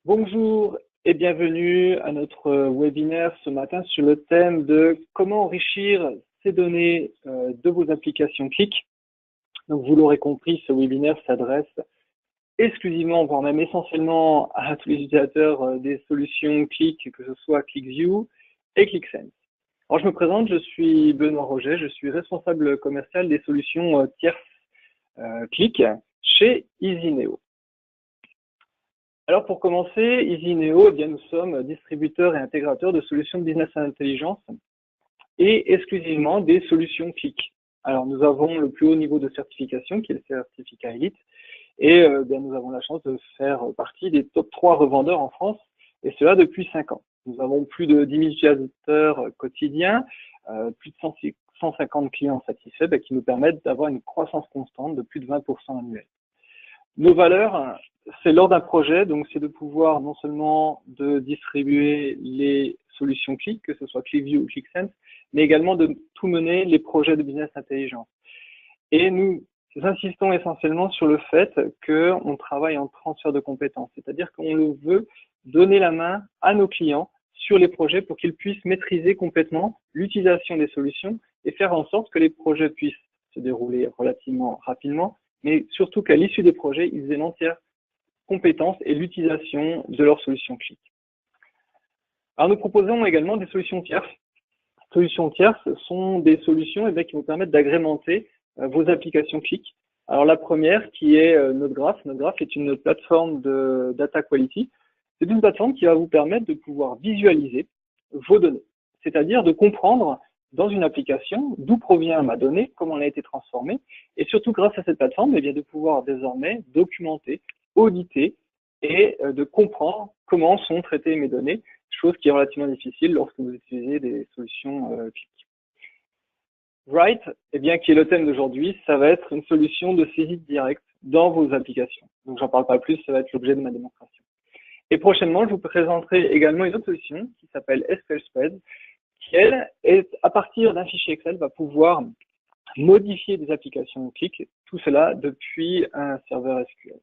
Bonjour et bienvenue à notre webinaire ce matin sur le thème de comment enrichir ces données de vos applications Qlik. Donc vous l'aurez compris, ce webinaire s'adresse exclusivement, voire même essentiellement à tous les utilisateurs des solutions Qlik, que ce soit QlikView et QlikSense. Alors je me présente, je suis Benoît Roget, je suis responsable commercial des solutions tierces Qlik chez EasyNeo. Alors pour commencer, EasyNeo, eh bien, nous sommes distributeurs et intégrateurs de solutions de business intelligence et exclusivement des solutions Qlik. Alors nous avons le plus haut niveau de certification qui est le certificat Elite et bien, nous avons la chance de faire partie des top 3 revendeurs en France et cela depuis 5 ans. Nous avons plus de 10 000 utilisateurs quotidiens, plus de 150 clients satisfaits qui nous permettent d'avoir une croissance constante de plus de 20% annuelle. Nos valeurs, c'est lors d'un projet, donc c'est de pouvoir non seulement de distribuer les solutions Qlik, que ce soit QlikView ou QlikSense, mais également de tout mener les projets de business intelligence. Et nous insistons essentiellement sur le fait qu'on travaille en transfert de compétences, c'est-à-dire qu'on veut donner la main à nos clients sur les projets pour qu'ils puissent maîtriser complètement l'utilisation des solutions et faire en sorte que les projets puissent se dérouler relativement rapidement, mais surtout qu'à l'issue des projets, ils aient l'entière compétence et l'utilisation de leurs solutions Qlik. Alors nous proposons également des solutions tierces. Les solutions tierces sont des solutions qui vous permettent d'agrémenter vos applications Qlik. Alors la première qui est NoteGraph. NoteGraph est une plateforme de data quality. C'est une plateforme qui va vous permettre de pouvoir visualiser vos données, c'est-à-dire de comprendre dans une application d'où provient ma donnée, comment elle a été transformée, et surtout grâce à cette plateforme, de pouvoir désormais documenter, auditer et de comprendre comment sont traitées mes données, chose qui est relativement difficile lorsque vous utilisez des solutions Qlik. Write, qui est le thème d'aujourd'hui, ça va être une solution de saisie directe dans vos applications. Donc j'en parle pas plus, ça va être l'objet de ma démonstration. Et prochainement, je vous présenterai également une autre solution qui s'appelle SQL Spread, qui, elle, à partir d'un fichier Excel, va pouvoir modifier des applications Qlik, tout cela depuis un serveur SQL.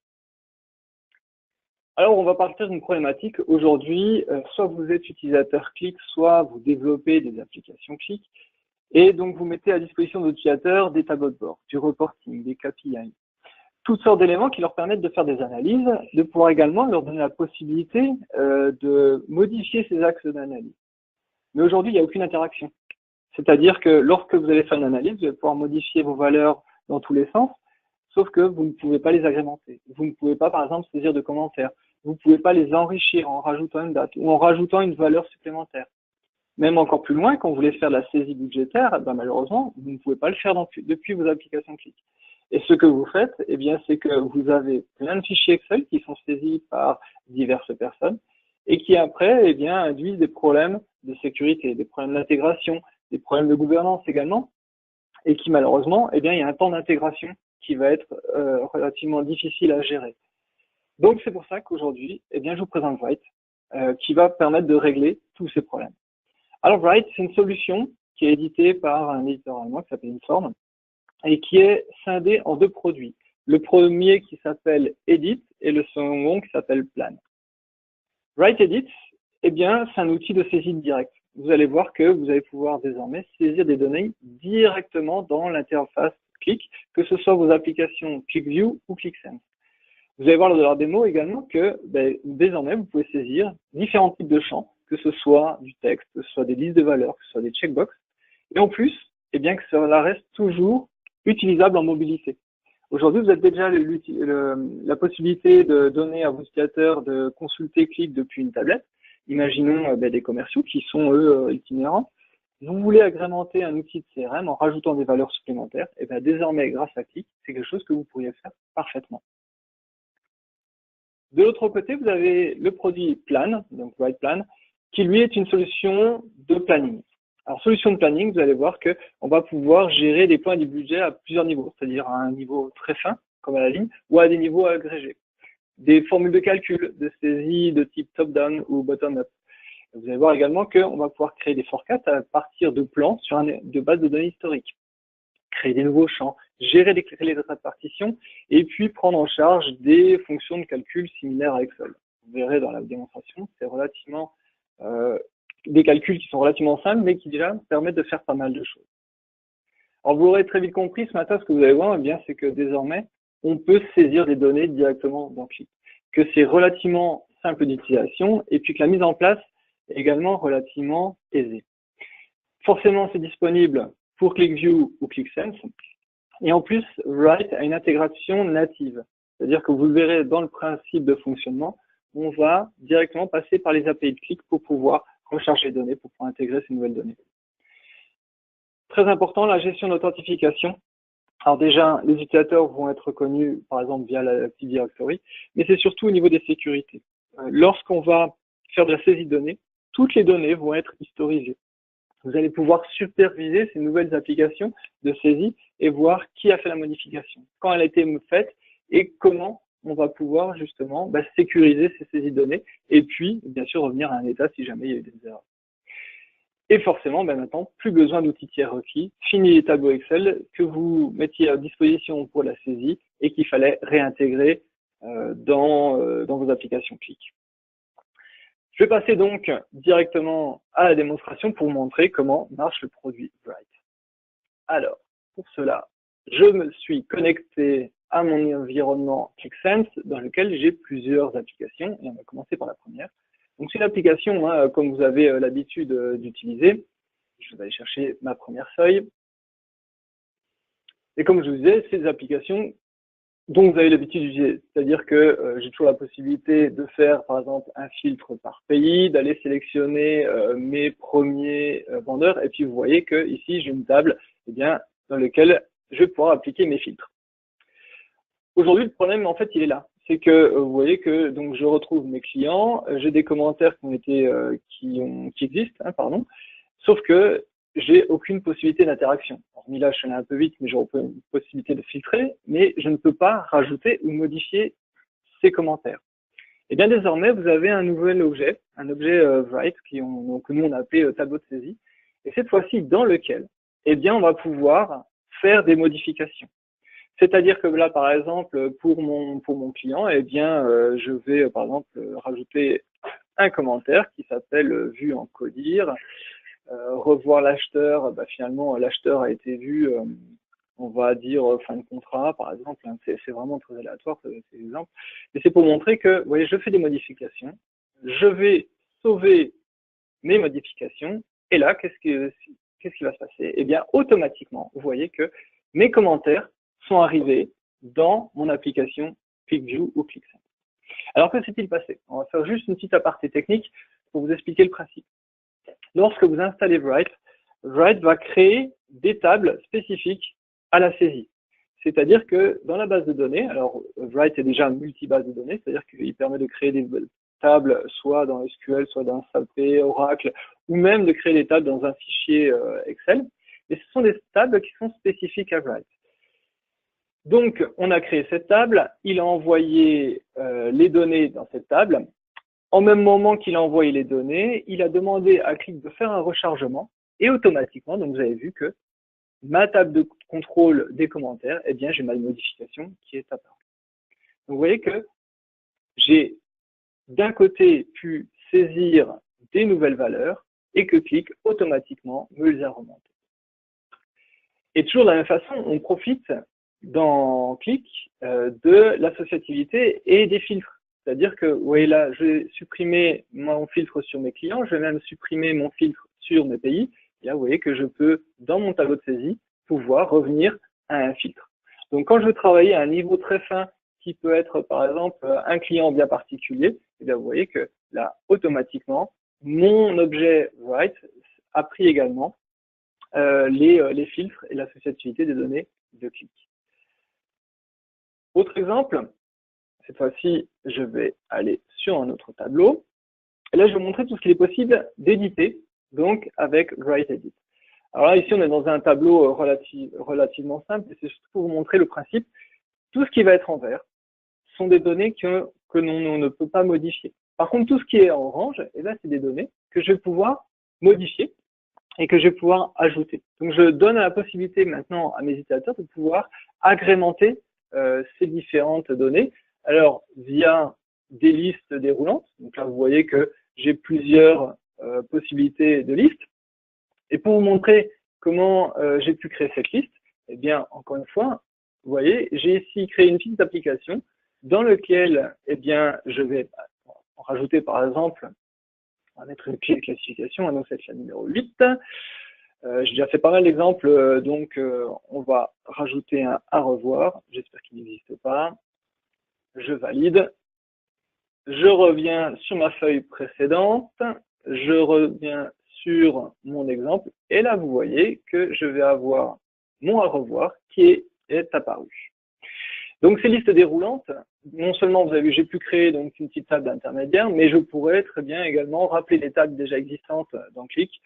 Alors, on va partir d'une problématique. Aujourd'hui, soit vous êtes utilisateur Qlik, soit vous développez des applications Qlik, et donc vous mettez à disposition de vos utilisateurs des tableaux de bord, du reporting, des KPI, toutes sortes d'éléments qui leur permettent de faire des analyses, de pouvoir également leur donner la possibilité de modifier ces axes d'analyse. Mais aujourd'hui, il n'y a aucune interaction. C'est-à-dire que lorsque vous allez faire une analyse, vous allez pouvoir modifier vos valeurs dans tous les sens, sauf que vous ne pouvez pas les agrémenter. Vous ne pouvez pas, par exemple, saisir de commentaires. Vous ne pouvez pas les enrichir en rajoutant une date ou en rajoutant une valeur supplémentaire. Même encore plus loin, quand vous voulez faire de la saisie budgétaire, malheureusement, vous ne pouvez pas le faire depuis vos applications Qlik. Et ce que vous faites, c'est que vous avez plein de fichiers Excel qui sont saisis par diverses personnes et qui après, induisent des problèmes de sécurité, des problèmes d'intégration, des problèmes de gouvernance également, et qui malheureusement, il y a un temps d'intégration qui va être relativement difficile à gérer. Donc c'est pour ça qu'aujourd'hui, je vous présente Write, qui va permettre de régler tous ces problèmes. Alors Write, c'est une solution qui est éditée par un éditeur allemand qui s'appelle Inform et qui est scindé en deux produits. Le premier qui s'appelle Edit et le second qui s'appelle Plan. Write Edit, c'est un outil de saisie directe. Vous allez voir que vous allez pouvoir désormais saisir des données directement dans l'interface Qlik, que ce soit vos applications QlikView ou QlikSense. Vous allez voir lors de leur démo également que désormais vous pouvez saisir différents types de champs, que ce soit du texte, que ce soit des listes de valeurs, que ce soit des checkbox, et en plus, que cela reste toujours utilisable en mobilité. Aujourd'hui, vous avez déjà la possibilité de donner à vos utilisateurs de consulter Qlik depuis une tablette. Imaginons des commerciaux qui sont, eux, itinérants. Vous voulez agrémenter un outil de CRM en rajoutant des valeurs supplémentaires, désormais, grâce à Qlik, c'est quelque chose que vous pourriez faire parfaitement. De l'autre côté, vous avez le produit Plan, donc Write Plan, qui lui est une solution de planning. Alors, solution de planning, vous allez voir qu'on va pouvoir gérer des points du budget à plusieurs niveaux, c'est-à-dire à un niveau très fin, comme à la ligne, ou à des niveaux agrégés. Des formules de calcul, de saisie de type top-down ou bottom-up. Vous allez voir également qu'on va pouvoir créer des forecasts à partir de plans de bases de données historiques, créer des nouveaux champs, gérer les états de partition, et puis prendre en charge des fonctions de calcul similaires à Excel. vous verrez dans la démonstration, c'est relativement des calculs qui sont relativement simples, mais qui déjà permettent de faire pas mal de choses. Alors, vous l'aurez très vite compris ce matin, ce que vous allez voir, eh bien, c'est que désormais, on peut saisir des données directement dans Qlik, que c'est relativement simple d'utilisation, et puis que la mise en place est également relativement aisée. Forcément, c'est disponible pour QlikView ou QlikSense, et en plus, Write a une intégration native, c'est-à-dire que vous le verrez dans le principe de fonctionnement, on va directement passer par les API de Qlik pour pouvoir recharger les données, pour pouvoir intégrer ces nouvelles données. Très important, la gestion d'authentification. Alors déjà, les utilisateurs vont être reconnus, par exemple, via l'Active Directory, mais c'est surtout au niveau des sécurités. Lorsqu'on va faire de la saisie de données, toutes les données vont être historisées. Vous allez pouvoir superviser ces nouvelles applications de saisie et voir qui a fait la modification, quand elle a été faite et comment on va pouvoir justement sécuriser ces saisies de données et puis, bien sûr, revenir à un état si jamais il y a eu des erreurs. Et forcément, maintenant, plus besoin d'outils tiers requis. Fini les tableaux Excel que vous mettiez à disposition pour la saisie et qu'il fallait réintégrer dans vos applications Qlik. Je vais passer donc directement à la démonstration pour vous montrer comment marche le produit Write. Alors, pour cela, je me suis connecté à mon environnement QlikSense dans lequel j'ai plusieurs applications et on va commencer par la première. Donc, c'est l'application, comme vous avez l'habitude d'utiliser. Je vais aller chercher ma première feuille. Et comme je vous disais, c'est des applications dont vous avez l'habitude d'utiliser. C'est-à-dire que j'ai toujours la possibilité de faire, par exemple, un filtre par pays, d'aller sélectionner mes premiers vendeurs. Et puis, vous voyez que ici, j'ai une table dans laquelle je vais pouvoir appliquer mes filtres. Aujourd'hui, le problème, en fait, il est là. C'est que vous voyez que donc je retrouve mes clients, j'ai des commentaires qui ont été qui existent, sauf que j'ai aucune possibilité d'interaction. Hormis là, je suis allé un peu vite, mais j'aurais une possibilité de filtrer, mais je ne peux pas rajouter ou modifier ces commentaires. Et bien désormais, vous avez un nouvel objet, un objet Write que nous on a appelé tableau de saisie, et cette fois-ci dans lequel, on va pouvoir faire des modifications. C'est-à-dire que là, par exemple, pour mon client, je vais, par exemple, rajouter un commentaire qui s'appelle vue en codir, revoir l'acheteur, finalement, l'acheteur a été vu, on va dire fin de contrat, par exemple, c'est vraiment très aléatoire, ces exemples. Mais c'est pour montrer que, vous voyez, je fais des modifications, je vais sauver mes modifications, et là, qu'est-ce qui va se passer? Eh bien, automatiquement, vous voyez que mes commentaires sont arrivés dans mon application QlikView ou QlikSense. Alors que s'est-il passé? On va faire juste une petite aparté technique pour vous expliquer le principe. Lorsque vous installez Write, Write va créer des tables spécifiques à la saisie. C'est-à-dire que dans la base de données, alors Write est déjà multi-base de données, c'est-à-dire qu'il permet de créer des tables soit dans SQL, soit dans SAP, Oracle, ou même de créer des tables dans un fichier Excel. Et ce sont des tables qui sont spécifiques à Write. Donc, on a créé cette table, il a envoyé les données dans cette table. En même moment qu'il a envoyé les données, il a demandé à Qlik de faire un rechargement et automatiquement, donc vous avez vu que ma table de contrôle des commentaires, j'ai ma modification qui est apparue. Donc, vous voyez que j'ai d'un côté pu saisir des nouvelles valeurs et que Qlik automatiquement me les a remontées. Et toujours de la même façon, on profite dans Qlik de l'associativité et des filtres. C'est-à-dire que, vous voyez là, je vais supprimer mon filtre sur mes clients, je vais même supprimer mon filtre sur mes pays. Et là, vous voyez que je peux, dans mon tableau de saisie, pouvoir revenir à un filtre. Donc, quand je veux travailler à un niveau très fin, qui peut être, par exemple, un client bien particulier, vous voyez que là, automatiquement, mon objet Write a pris également les filtres et l'associativité des données de Qlik. Autre exemple, cette fois-ci, je vais aller sur un autre tableau. Et là, je vais vous montrer tout ce qu'il est possible d'éditer, donc avec Write Edit. Alors là, ici, on est dans un tableau relativement simple, et c'est surtout pour vous montrer le principe. Tout ce qui va être en vert sont des données que l'on ne peut pas modifier. Par contre, tout ce qui est en orange, c'est des données que je vais pouvoir modifier et que je vais pouvoir ajouter. Donc, je donne la possibilité maintenant à mes utilisateurs de pouvoir agrémenter ces différentes données. Alors, via des listes déroulantes. Donc là, vous voyez que j'ai plusieurs possibilités de listes. Et pour vous montrer comment j'ai pu créer cette liste, eh bien, encore une fois, vous voyez, j'ai ici créé une petite application dans laquelle, eh bien, je vais en rajouter par exemple, on va mettre une clé de classification, donc c'est la numéro 8. J'ai déjà fait pas mal d'exemples, donc on va rajouter un à revoir, j'espère qu'il n'existe pas. Je valide. Je reviens sur ma feuille précédente, je reviens sur mon exemple, et là vous voyez que je vais avoir mon à revoir qui est apparu. Donc ces listes déroulantes, non seulement vous avez vu, j'ai pu créer donc une petite table intermédiaire, mais je pourrais très bien également rappeler des tables déjà existantes dans Qlik,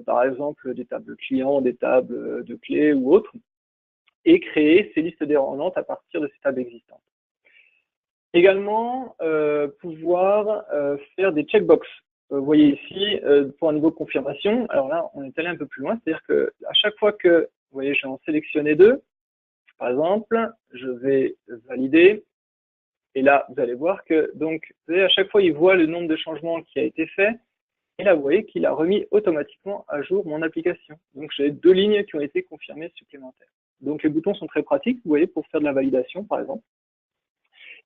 par exemple des tables clients, des tables de clés ou autres, et créer ces listes déroulantes à partir de ces tables existantes. Également, pouvoir faire des checkbox. Vous voyez ici, pour un niveau de confirmation, alors là, on est allé un peu plus loin, c'est-à-dire que à chaque fois que, vous voyez, je vais en sélectionner deux, par exemple, je vais valider, et là, vous allez voir que, donc, vous voyez, à chaque fois, il voit le nombre de changements qui a été fait, et là, vous voyez qu'il a remis automatiquement à jour mon application. Donc, j'ai 2 lignes qui ont été confirmées supplémentaires. Donc, les boutons sont très pratiques, vous voyez, pour faire de la validation, par exemple,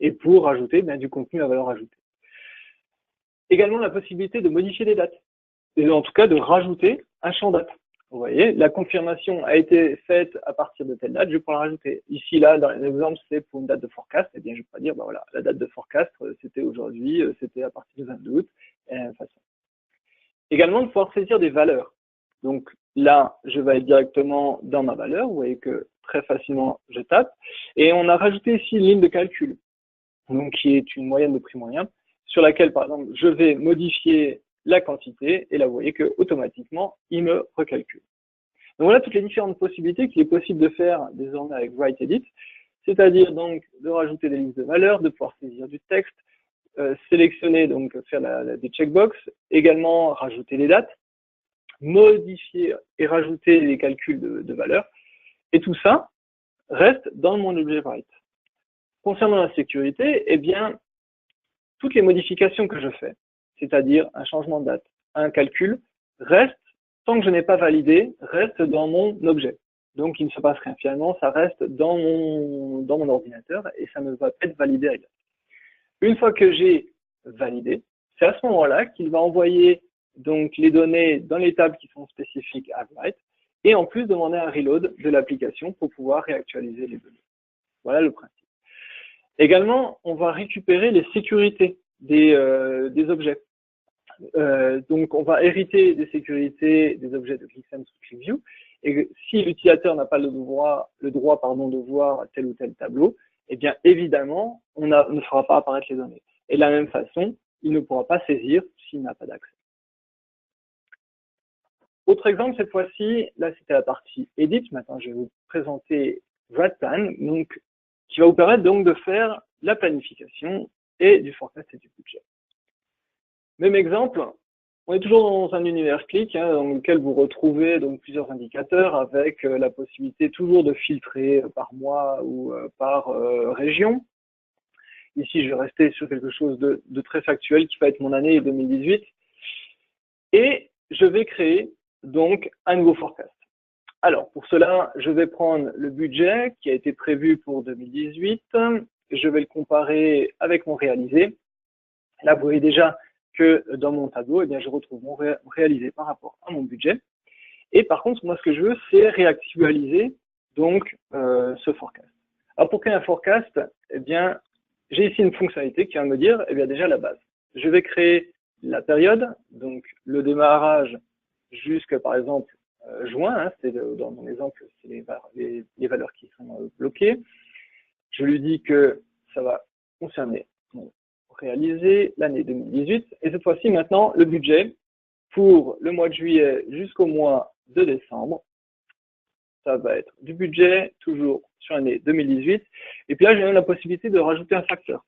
et pour ajouter du contenu à valeur ajoutée. Également la possibilité de modifier des dates, et en tout cas de rajouter un champ date. Vous voyez, la confirmation a été faite à partir de telle date, je vais pouvoir la rajouter. Ici, là, dans l'exemple, c'est pour une date de forecast, eh bien, je vais pas dire, voilà, la date de forecast, c'était aujourd'hui, c'était à partir du 22 août, et de la même façon. Également, de pouvoir saisir des valeurs. Donc là, je vais être directement dans ma valeur, vous voyez que très facilement, je tape, et on a rajouté ici une ligne de calcul, donc qui est une moyenne de prix moyen, sur laquelle, par exemple, je vais modifier la quantité, et là, vous voyez que automatiquement, il me recalcule. Donc voilà toutes les différentes possibilités qu'il est possible de faire désormais avec WriteEdit, c'est-à-dire donc de rajouter des listes de valeurs, de pouvoir saisir du texte, sélectionner, donc faire des checkbox, également rajouter les dates, modifier et rajouter les calculs de valeurs, et tout ça reste dans mon objet Write. Concernant la sécurité, eh bien, toutes les modifications que je fais, c'est-à-dire un changement de date, un calcul, reste, tant que je n'ai pas validé, reste dans mon objet. Donc, il ne se passe rien. Finalement, ça reste dans mon ordinateur et ça ne va pas être validé ailleurs. Une fois que j'ai validé, c'est à ce moment-là qu'il va envoyer donc les données dans les tables qui sont spécifiques à Write et en plus demander un reload de l'application pour pouvoir réactualiser les données. Voilà le principe. Également, on va récupérer les sécurités des objets. Donc, on va hériter des sécurités des objets de ClickSense ou ClickView. Et si l'utilisateur n'a pas le droit de voir tel ou tel tableau, eh bien, évidemment, on ne fera pas apparaître les données. Et de la même façon, il ne pourra pas saisir s'il n'a pas d'accès. Autre exemple, cette fois-ci, là, c'était la partie Edit. Maintenant, je vais vous présenter WritePlan, donc, qui va vous permettre donc de faire la planification et du forecast et du budget. Même exemple, on est toujours dans un univers Qlik, dans lequel vous retrouvez donc plusieurs indicateurs avec la possibilité toujours de filtrer par mois ou par région. Ici, je vais rester sur quelque chose de très factuel qui va être mon année 2018. Et je vais créer donc un nouveau forecast. Alors, pour cela, je vais prendre le budget qui a été prévu pour 2018. Je vais le comparer avec mon réalisé. Là, vous voyez déjà que dans mon tableau, eh bien, je retrouve mon réalisé par rapport à mon budget. Et par contre, moi, ce que je veux, c'est réactualiser donc ce forecast. Alors, pour créer un forecast, eh bien, j'ai ici une fonctionnalité qui va me dire, eh bien, déjà la base. Je vais créer la période, donc le démarrage jusqu'à, par exemple, juin, c'est dans mon exemple, c'est les valeurs qui sont bloquées. Je lui dis que ça va concerner réalisé l'année 2018. Et cette fois-ci, maintenant, le budget pour le mois de juillet jusqu'au mois de décembre, ça va être du budget toujours sur l'année 2018. Et puis là, j'ai même la possibilité de rajouter un facteur.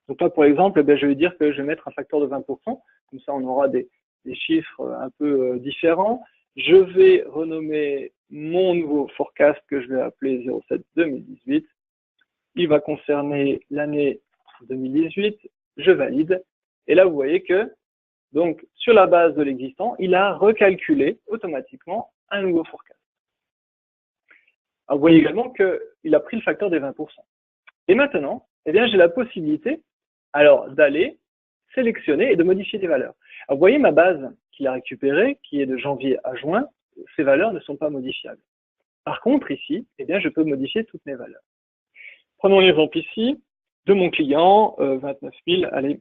Donc là, pour exemple, je vais dire que je vais mettre un facteur de 20%. Comme ça, on aura des chiffres un peu différents. Je vais renommer mon nouveau forecast que je vais appeler 07 2018. Il va concerner l'année 2018. je valide. Et là, vous voyez que, donc, sur la base de l'existant, il a recalculé automatiquement un nouveau forecast. Alors, vous voyez également qu'il a pris le facteur des 20%. Et maintenant, eh bien, j'ai la possibilité, alors, d'aller sélectionner et de modifier des valeurs. Alors, vous voyez ma base qu'il a récupérée, qui est de janvier à juin, ces valeurs ne sont pas modifiables. Par contre, ici, eh bien, je peux modifier toutes mes valeurs. Prenons l'exemple ici de mon client, 29 000, allez,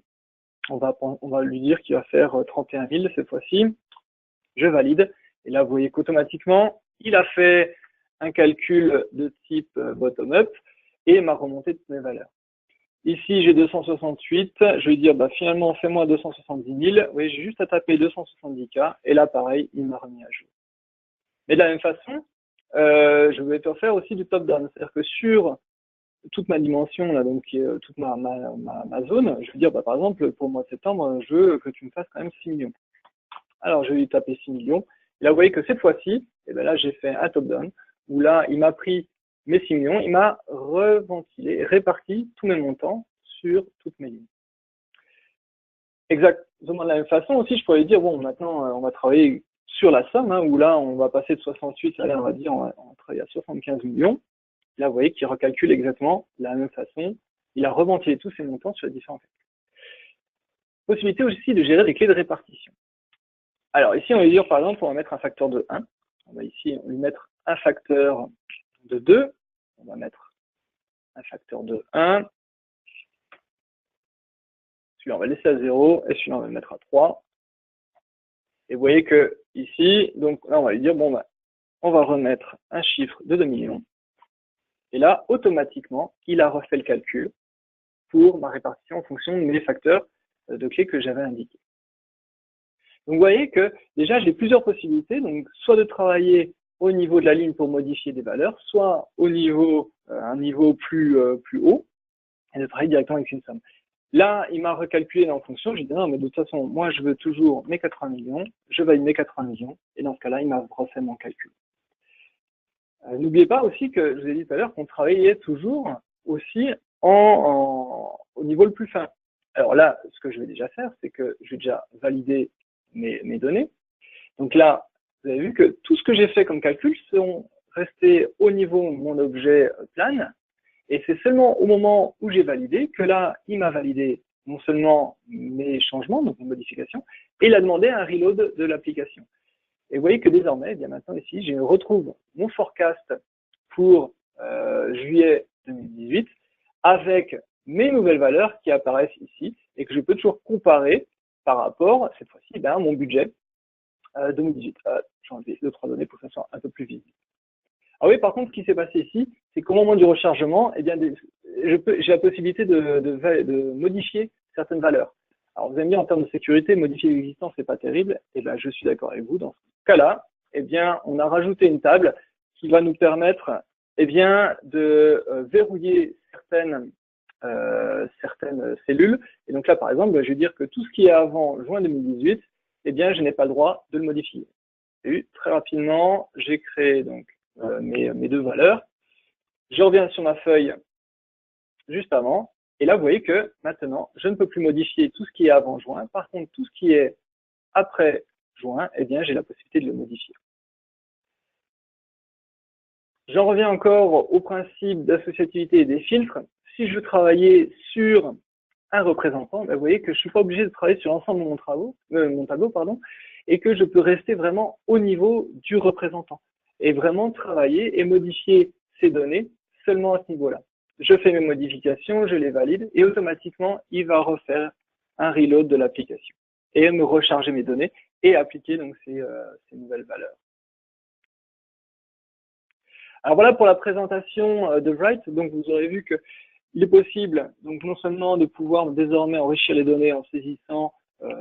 on va lui dire qu'il va faire 31 000 cette fois-ci. Je valide. Et là, vous voyez qu'automatiquement, il a fait un calcul de type bottom-up et m'a remonté toutes mes valeurs. Ici, j'ai 268. Je vais dire, bah, finalement, fais-moi 270 000. Oui, j'ai juste à taper 270K. Et là, pareil, il m'a remis à jour. Mais de la même façon, je vais te faire aussi du top-down. C'est-à-dire que sur toute ma dimension, là, donc toute ma zone, je veux dire, bah, par exemple, pour le mois de septembre, je veux que tu me fasses quand même 6 millions. Alors, je vais lui taper 6 millions. Et là, vous voyez que cette fois-ci, eh ben là, j'ai fait un top-down, où là, il m'a pris mes 6 millions, il m'a reventilé, réparti tous mes montants sur toutes mes lignes. Exactement de la même façon aussi, je pourrais lui dire, bon, maintenant, on va travailler sur la somme, hein, où là, on va passer de 68, allez, on va dire, on va travailler à 75 millions. Là, vous voyez qu'il recalcule exactement de la même façon. Il a reventilé tous ses montants sur les différents facteurs. Possibilité aussi de gérer des clés de répartition. Alors ici, on va dire, par exemple, on va mettre un facteur de 1. On va ici lui mettre un facteur de 2. On va mettre un facteur de 1. Celui-là, on va laisser à 0. Et celui-là, on va le mettre à 3. Et vous voyez que ici, donc là, on va lui dire, bon, bah, on va remettre un chiffre de 2 millions. Et là, automatiquement, il a refait le calcul pour ma répartition en fonction de mes facteurs de clés que j'avais indiqués. Donc vous voyez que déjà j'ai plusieurs possibilités, donc soit de travailler au niveau de la ligne pour modifier des valeurs, soit au niveau un niveau plus haut et de travailler directement avec une somme. Là, il m'a recalculé en fonction, j'ai dit non mais de toute façon, moi je veux toujours mes 80 millions, je valide mes 80 millions et dans ce cas-là, il m'a refait mon calcul. N'oubliez pas aussi que je vous ai dit tout à l'heure qu'on travaillait toujours aussi au niveau le plus fin. Alors là, ce que je vais déjà faire, c'est que je vais déjà valider mes données. Donc là, vous avez vu que tout ce que j'ai fait comme calcul sont restés au niveau de mon objet plan. Et c'est seulement au moment où j'ai validé que là, il m'a validé non seulement mes changements, donc mes modifications, et il a demandé un reload de l'application. Et vous voyez que désormais, eh bien maintenant ici, je retrouve mon forecast pour juillet 2018 avec mes nouvelles valeurs qui apparaissent ici et que je peux toujours comparer par rapport, cette fois-ci, à mon budget 2018. J'ai enlevé 2-3 données pour que ça soit un peu plus visible. Ah oui, par contre, ce qui s'est passé ici, c'est qu'au moment du rechargement, eh bien, j'ai la possibilité de modifier certaines valeurs. Alors, vous allez me dire, en termes de sécurité, modifier l'existant, c'est pas terrible. Et ben, je suis d'accord avec vous. Dans ce cas-là, eh bien, on a rajouté une table qui va nous permettre, eh bien, de verrouiller certaines cellules. Et donc là, par exemple, je vais dire que tout ce qui est avant juin 2018, eh bien, je n'ai pas le droit de le modifier. Et très rapidement, j'ai créé donc mes deux valeurs. Je reviens sur ma feuille juste avant. Et là, vous voyez que maintenant, je ne peux plus modifier tout ce qui est avant juin. Par contre, tout ce qui est après juin, eh bien, j'ai la possibilité de le modifier. J'en reviens encore au principe d'associativité et des filtres. Si je veux travailler sur un représentant, ben, vous voyez que je ne suis pas obligé de travailler sur l'ensemble de mon tableau, et que je peux rester vraiment au niveau du représentant et vraiment travailler et modifier ces données seulement à ce niveau-là. Je fais mes modifications, je les valide et automatiquement, il va refaire un reload de l'application et me recharger mes données et appliquer donc ces nouvelles valeurs. Alors voilà pour la présentation de Write. Donc vous aurez vu que il est possible donc non seulement de pouvoir désormais enrichir les données en saisissant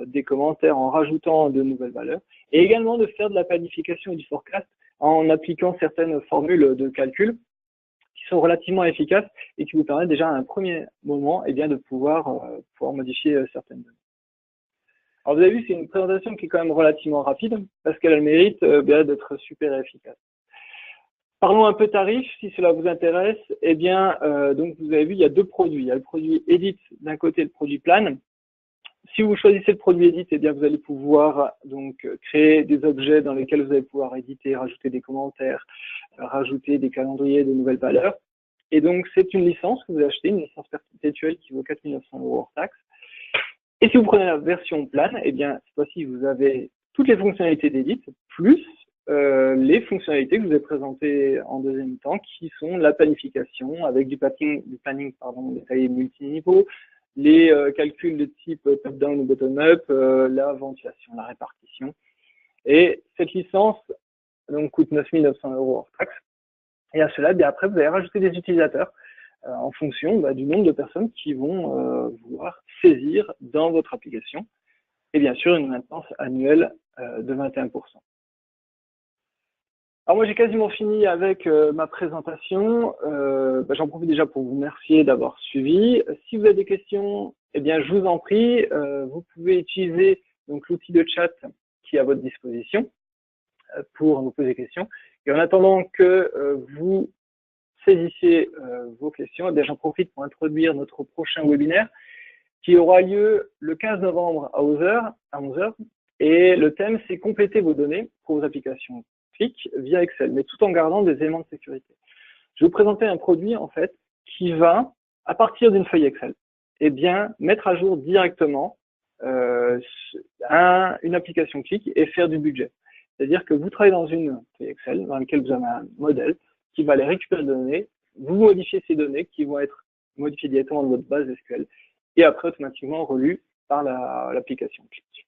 des commentaires, en rajoutant de nouvelles valeurs, et également de faire de la planification et du forecast en appliquant certaines formules de calcul qui sont relativement efficaces et qui vous permettent déjà à un premier moment eh bien, de pouvoir modifier certaines données. Alors vous avez vu, c'est une présentation qui est quand même relativement rapide parce qu'elle a le mérite d'être super efficace. Parlons un peu tarifs, si cela vous intéresse. Eh bien, donc vous avez vu, il y a deux produits. Il y a le produit Edit d'un côté et le produit Plan. Si vous choisissez le produit Edit, eh bien, vous allez pouvoir donc créer des objets dans lesquels vous allez pouvoir éditer, rajouter des commentaires, rajouter des calendriers de nouvelles valeurs. Et donc, c'est une licence que vous achetez, une licence perpétuelle qui vaut 4 900 € hors taxe. Et si vous prenez la version Plan, eh bien, cette fois-ci, vous avez toutes les fonctionnalités d'Edit, plus les fonctionnalités que je vous ai présentées en deuxième temps, qui sont la planification avec du planning détaillé multiniveau, les calculs de type top-down ou bottom-up, la ventilation, la répartition. Et cette licence donc, coûte 9 900 € hors taxe. Et à cela, bien après, vous allez rajouter des utilisateurs en fonction du nombre de personnes qui vont vouloir saisir dans votre application. Et bien sûr, une maintenance annuelle de 21%. Alors moi, j'ai quasiment fini avec ma présentation. J'en profite déjà pour vous remercier d'avoir suivi. Si vous avez des questions, eh bien, je vous en prie, vous pouvez utiliser donc l'outil de chat qui est à votre disposition pour nous poser des questions. Et en attendant que vous saisissiez vos questions, eh bien, j'en profite pour introduire notre prochain webinaire qui aura lieu le 15 novembre à 11h. Et le thème, c'est compléter vos données pour vos applications Qlik via Excel, mais tout en gardant des éléments de sécurité. Je vais vous présenter un produit, en fait, qui va, à partir d'une feuille Excel, eh bien, mettre à jour directement une application Qlik et faire du budget. C'est-à-dire que vous travaillez dans une feuille Excel dans laquelle vous avez un modèle qui va aller récupérer des données, vous modifiez ces données qui vont être modifiées directement dans votre base SQL et après automatiquement relues par l'application Qlik.